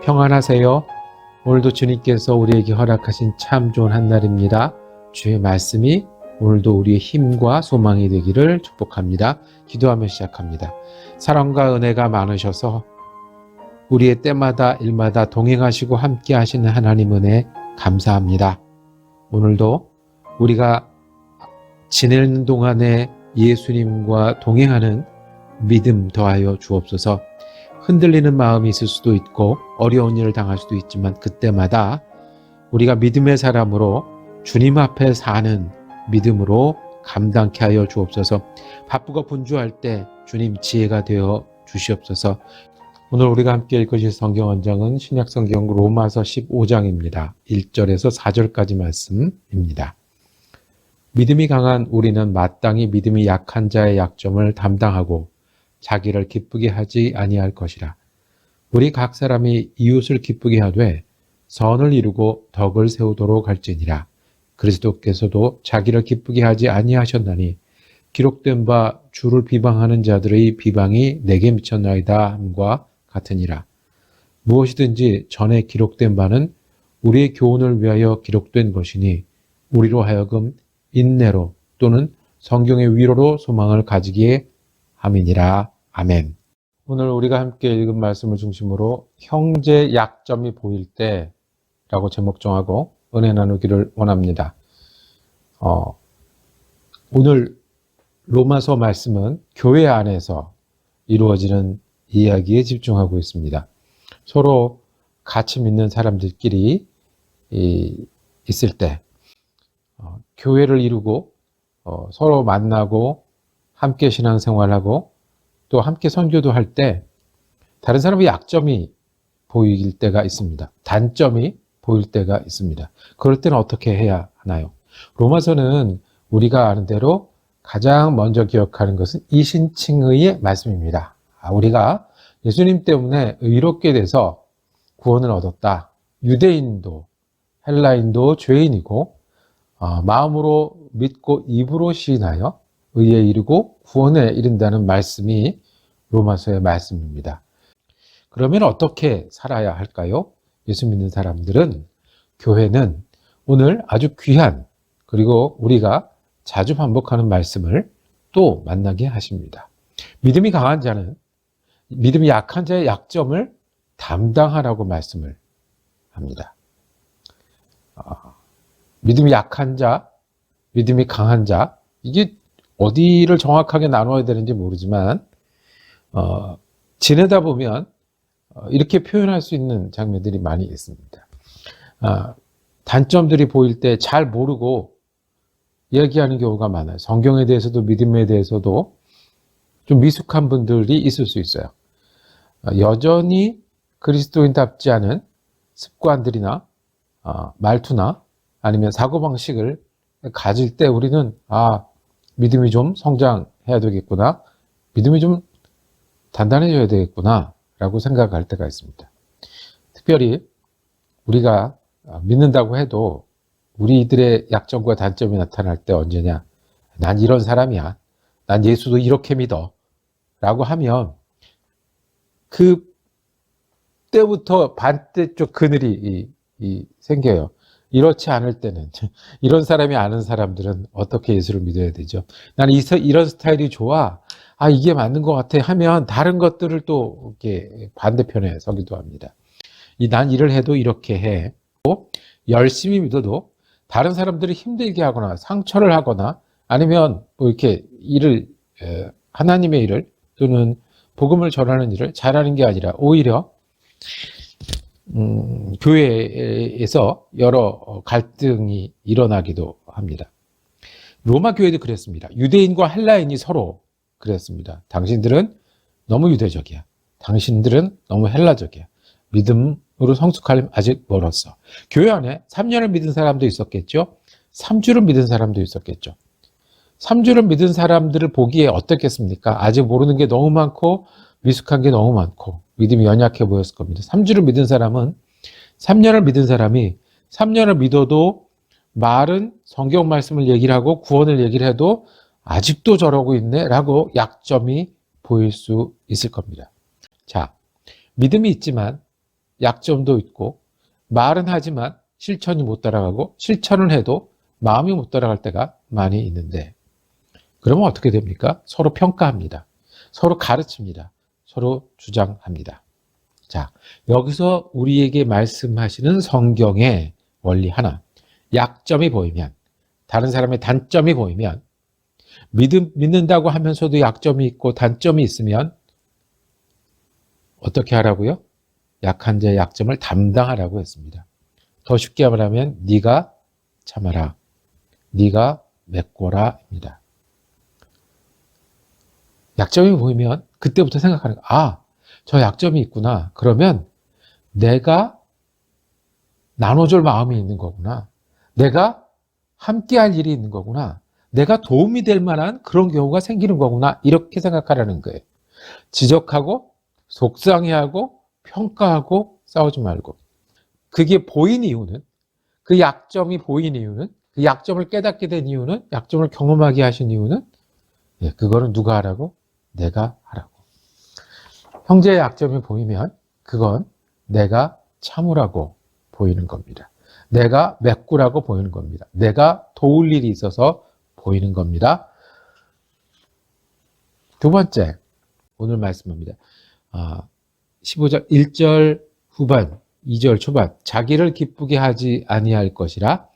평안하세요. 오늘도 주님께서 우리에게 허락하신 참 좋은 한날입니다. 주의 말씀이 오늘도 우리의 힘과 소망이 되기를 축복합니다. 기도하며 시작합니다. 사랑과 은혜가 많으셔서 우리의 때마다 일마다 동행하시고 함께 하시는 하나님 은혜 감사합니다. 오늘도 우리가 지내는 동안에 예수님과 동행하는 믿음 더하여 주옵소서. 흔들리는 마음이 있을 수도 있고 어려운 일을 당할 수도 있지만 그때마다 우리가 믿음의 사람으로 주님 앞에 사는 믿음으로 감당케 하여 주옵소서. 바쁘고 분주할 때 주님 지혜가 되어 주시옵소서. 오늘 우리가 함께 읽으실 성경 원장은 신약성경 로마서 15장입니다. 1절에서 4절까지 말씀입니다. 믿음이 강한 우리는 마땅히 믿음이 약한 자의 약점을 담당하고 자기를 기쁘게 하지 아니할 것이라. 우리 각 사람이 이웃을 기쁘게 하되 선을 이루고 덕을 세우도록 할지니라. 그리스도께서도 자기를 기쁘게 하지 아니하셨나니 기록된 바 주를 비방하는 자들의 비방이 내게 미쳤나이다 함과 같으니라. 무엇이든지 전에 기록된 바는 우리의 교훈을 위하여 기록된 것이니 우리로 하여금 인내로 또는 성경의 위로로 소망을 가지게 함이니라. 아멘. 오늘 우리가 함께 읽은 말씀을 중심으로 형제 약점이 보일 때라고 제목 정하고 은혜 나누기를 원합니다. 오늘 로마서 말씀은 교회 안에서 이루어지는 이야기에 집중하고 있습니다. 서로 같이 믿는 사람들끼리 있을 때 교회를 이루고 서로 만나고 함께 신앙생활하고 또 함께 선교도 할 때 다른 사람의 약점이 보일 때가 있습니다. 단점이 보일 때가 있습니다. 그럴 때는 어떻게 해야 하나요? 로마서는 우리가 아는 대로 가장 먼저 기억하는 것은 이신칭의의 말씀입니다. 우리가 예수님 때문에 의롭게 돼서 구원을 얻었다. 유대인도 헬라인도 죄인이고 마음으로 믿고 입으로 시인하여 의에 이르고 구원에 이른다는 말씀이 로마서의 말씀입니다. 그러면 어떻게 살아야 할까요? 예수 믿는 사람들은, 교회는 오늘 아주 귀한 그리고 우리가 자주 반복하는 말씀을 또 만나게 하십니다. 믿음이 강한 자는 믿음이 약한 자의 약점을 담당하라고 말씀을 합니다. 믿음이 약한 자, 믿음이 강한 자, 이게 어디를 정확하게 나눠야 되는지 모르지만 지내다 보면 이렇게 표현할 수 있는 장면들이 많이 있습니다. 단점들이 보일 때 잘 모르고 얘기하는 경우가 많아요. 성경에 대해서도 믿음에 대해서도 좀 미숙한 분들이 있을 수 있어요. 여전히 그리스도인답지 않은 습관들이나 말투나 아니면 사고방식을 가질 때 우리는 믿음이 좀 성장해야 되겠구나, 믿음이 좀 단단해져야 되겠구나 라고 생각할 때가 있습니다. 특별히 우리가 믿는다고 해도 우리들의 약점과 단점이 나타날 때 언제냐, 난 이런 사람이야, 난 예수도 이렇게 믿어 라고 하면 그 때부터 반대쪽 그늘이 생겨요. 이렇지 않을 때는, 이런 사람이 아는 사람들은 어떻게 예수를 믿어야 되죠? 나는 이런 스타일이 좋아, 이게 맞는 것 같아 하면 다른 것들을 또 이렇게 반대편에 서기도 합니다. 난 일을 해도 이렇게 해. 열심히 믿어도 다른 사람들이 힘들게 하거나 상처를 하거나 아니면 뭐 이렇게 하나님의 일을 또는 복음을 전하는 일을 잘하는 게 아니라 오히려 교회에서 여러 갈등이 일어나기도 합니다. 로마 교회도 그랬습니다. 유대인과 헬라인이 서로 그랬습니다. 당신들은 너무 유대적이야. 당신들은 너무 헬라적이야. 믿음으로 성숙하려면 아직 멀었어. 교회 안에 3년을 믿은 사람도 있었겠죠. 3주를 믿은 사람도 있었겠죠. 3주를 믿은 사람들을 보기에 어떻겠습니까? 아직 모르는 게 너무 많고 미숙한 게 너무 많고 믿음이 연약해 보였을 겁니다. 3주를 믿은 사람은 3년을 믿은 사람이 3년을 믿어도 말은 성경 말씀을 얘기를 하고 구원을 얘기를 해도 아직도 저러고 있네 라고 약점이 보일 수 있을 겁니다. 자, 믿음이 있지만 약점도 있고 말은 하지만 실천이 못 따라가고 실천을 해도 마음이 못 따라갈 때가 많이 있는데 그러면 어떻게 됩니까? 서로 평가합니다. 서로 가르칩니다. 서로 주장합니다. 자, 여기서 우리에게 말씀하시는 성경의 원리 하나. 약점이 보이면, 다른 사람의 단점이 보이면, 믿는다고 하면서도 약점이 있고 단점이 있으면 어떻게 하라고요? 약한 자의 약점을 담당하라고 했습니다. 더 쉽게 말하면 네가 참아라. 네가 메꿔라입니다. 약점이 보이면 그때부터 생각하는 거야. 저 약점이 있구나. 그러면 내가 나눠줄 마음이 있는 거구나. 내가 함께 할 일이 있는 거구나. 내가 도움이 될 만한 그런 경우가 생기는 거구나. 이렇게 생각하라는 거예요. 지적하고 속상해하고 평가하고 싸우지 말고. 그게 보인 이유는, 그 약점이 보인 이유는, 그 약점을 깨닫게 된 이유는, 약점을 경험하게 하신 이유는 그거는 누가 하라고? 내가 하라고. 형제의 약점이 보이면 그건 내가 참으라고 보이는 겁니다. 내가 메꾸라고 보이는 겁니다. 내가 도울 일이 있어서 보이는 겁니다. 두 번째, 오늘 말씀입니다. 15절 1절 후반, 2절 초반. 자기를 기쁘게 하지 아니할 것이라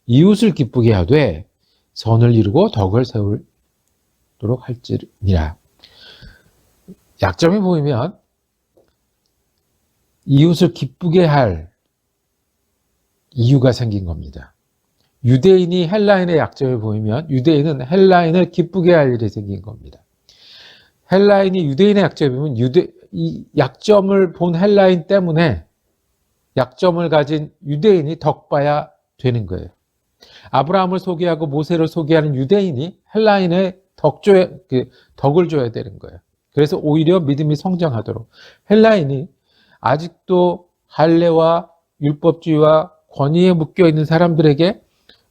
이웃을 기쁘게 하되 선을 이루고 덕을 세우도록 할지니라. 약점이 보이면 이웃을 기쁘게 할 이유가 생긴 겁니다. 유대인이 헬라인의 약점을 보이면 유대인은 헬라인을 기쁘게 할 일이 생긴 겁니다. 헬라인이 유대인의 약점을 보면 이 약점을 본 헬라인 때문에 약점을 가진 유대인이 덕봐야 되는 거예요. 아브라함을 소개하고 모세를 소개하는 유대인이 헬라인의 덕을 줘야 되는 거예요. 그래서 오히려 믿음이 성장하도록 헬라인이 아직도 할례와 율법주의와 권위에 묶여있는 사람들에게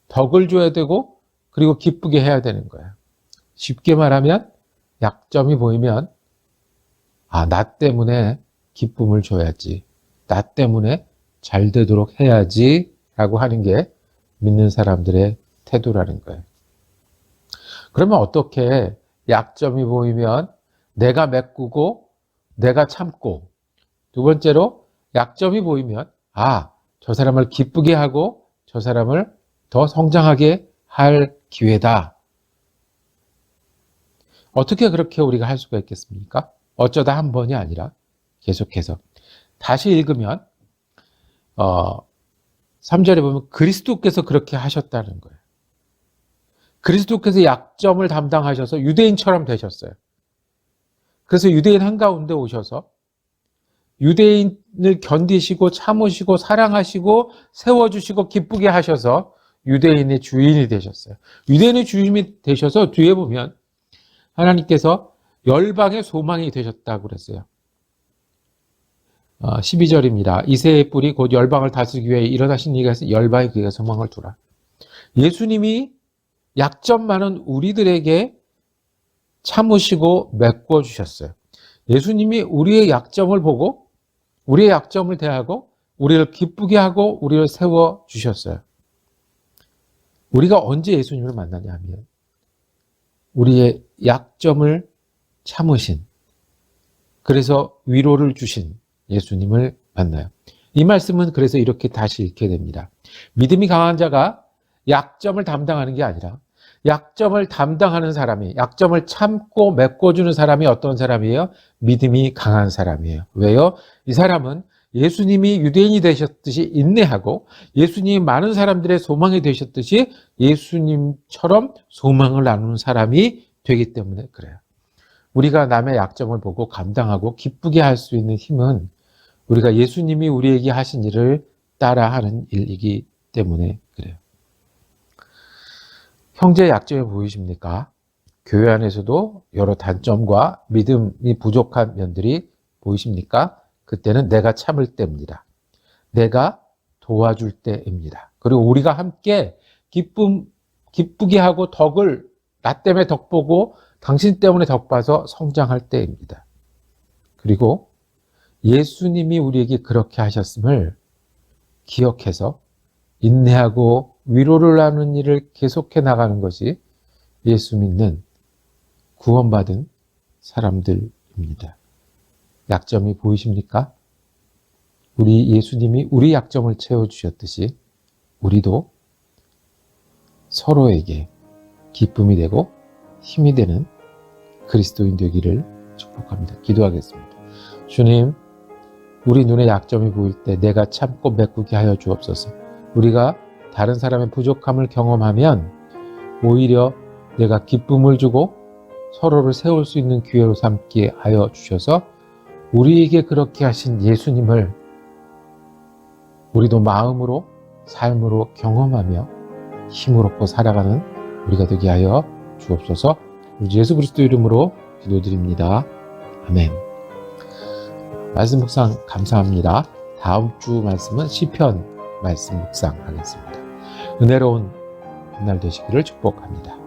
덕을 줘야 되고 그리고 기쁘게 해야 되는 거예요. 쉽게 말하면 약점이 보이면 나 때문에 기쁨을 줘야지. 나 때문에 잘 되도록 해야지 라고 하는 게 믿는 사람들의 태도라는 거예요. 그러면 어떻게 약점이 보이면 내가 메꾸고 내가 참고 두 번째로 약점이 보이면 저 사람을 기쁘게 하고 저 사람을 더 성장하게 할 기회다. 어떻게 그렇게 우리가 할 수가 있겠습니까? 어쩌다 한 번이 아니라 계속해서 다시 읽으면 3절에 보면 그리스도께서 그렇게 하셨다는 거예요. 그리스도께서 약점을 담당하셔서 유대인처럼 되셨어요. 그래서 유대인 한가운데 오셔서 유대인을 견디시고 참으시고 사랑하시고 세워주시고 기쁘게 하셔서 유대인의 주인이 되셨어요. 유대인의 주인이 되셔서 뒤에 보면 하나님께서 열방의 소망이 되셨다고 그랬어요. 12절입니다. 이새의 뿔이 곧 열방을 다스리기 위해 일어나신 이가 열방의 그에게 소망을 두라. 예수님이 약점 많은 우리들에게 참으시고 메꿔주셨어요. 예수님이 우리의 약점을 보고 우리의 약점을 대하고 우리를 기쁘게 하고 우리를 세워주셨어요. 우리가 언제 예수님을 만나냐 하면 우리의 약점을 참으신 그래서 위로를 주신 예수님을 만나요. 이 말씀은 그래서 이렇게 다시 읽게 됩니다. 믿음이 강한 자가 약점을 담당하는 게 아니라 약점을 담당하는 사람이 약점을 참고 메꿔주는 사람이 어떤 사람이에요? 믿음이 강한 사람이에요. 왜요? 이 사람은 예수님이 유대인이 되셨듯이 인내하고 예수님이 많은 사람들의 소망이 되셨듯이 예수님처럼 소망을 나누는 사람이 되기 때문에 그래요. 우리가 남의 약점을 보고 감당하고 기쁘게 할 수 있는 힘은 우리가 예수님이 우리에게 하신 일을 따라하는 일이기 때문에 그래요. 형제의 약점이 보이십니까? 교회 안에서도 여러 단점과 믿음이 부족한 면들이 보이십니까? 그때는 내가 참을 때입니다. 내가 도와줄 때입니다. 그리고 우리가 함께 기쁘게 하고 덕을 나 때문에 덕 보고 당신 때문에 덕 봐서 성장할 때입니다. 그리고 예수님이 우리에게 그렇게 하셨음을 기억해서 인내하고 위로를 나누는 일을 계속해 나가는 것이 예수 믿는 구원받은 사람들입니다. 약점이 보이십니까? 우리 예수님이 우리 약점을 채워주셨듯이 우리도 서로에게 기쁨이 되고 힘이 되는 그리스도인 되기를 축복합니다. 기도하겠습니다. 주님, 우리 눈에 약점이 보일 때 내가 참고 메꾸게 하여 주옵소서. 우리가 다른 사람의 부족함을 경험하면 오히려 내가 기쁨을 주고 서로를 세울 수 있는 기회로 삼게 하여 주셔서 우리에게 그렇게 하신 예수님을 우리도 마음으로 삶으로 경험하며 힘을 얻고 살아가는 우리가 되게 하여 주옵소서. 우리 예수 그리스도 이름으로 기도드립니다. 아멘. 말씀 묵상 감사합니다. 다음 주 말씀은 시편 말씀 묵상하겠습니다. 은혜로운 날 되시기를 축복합니다.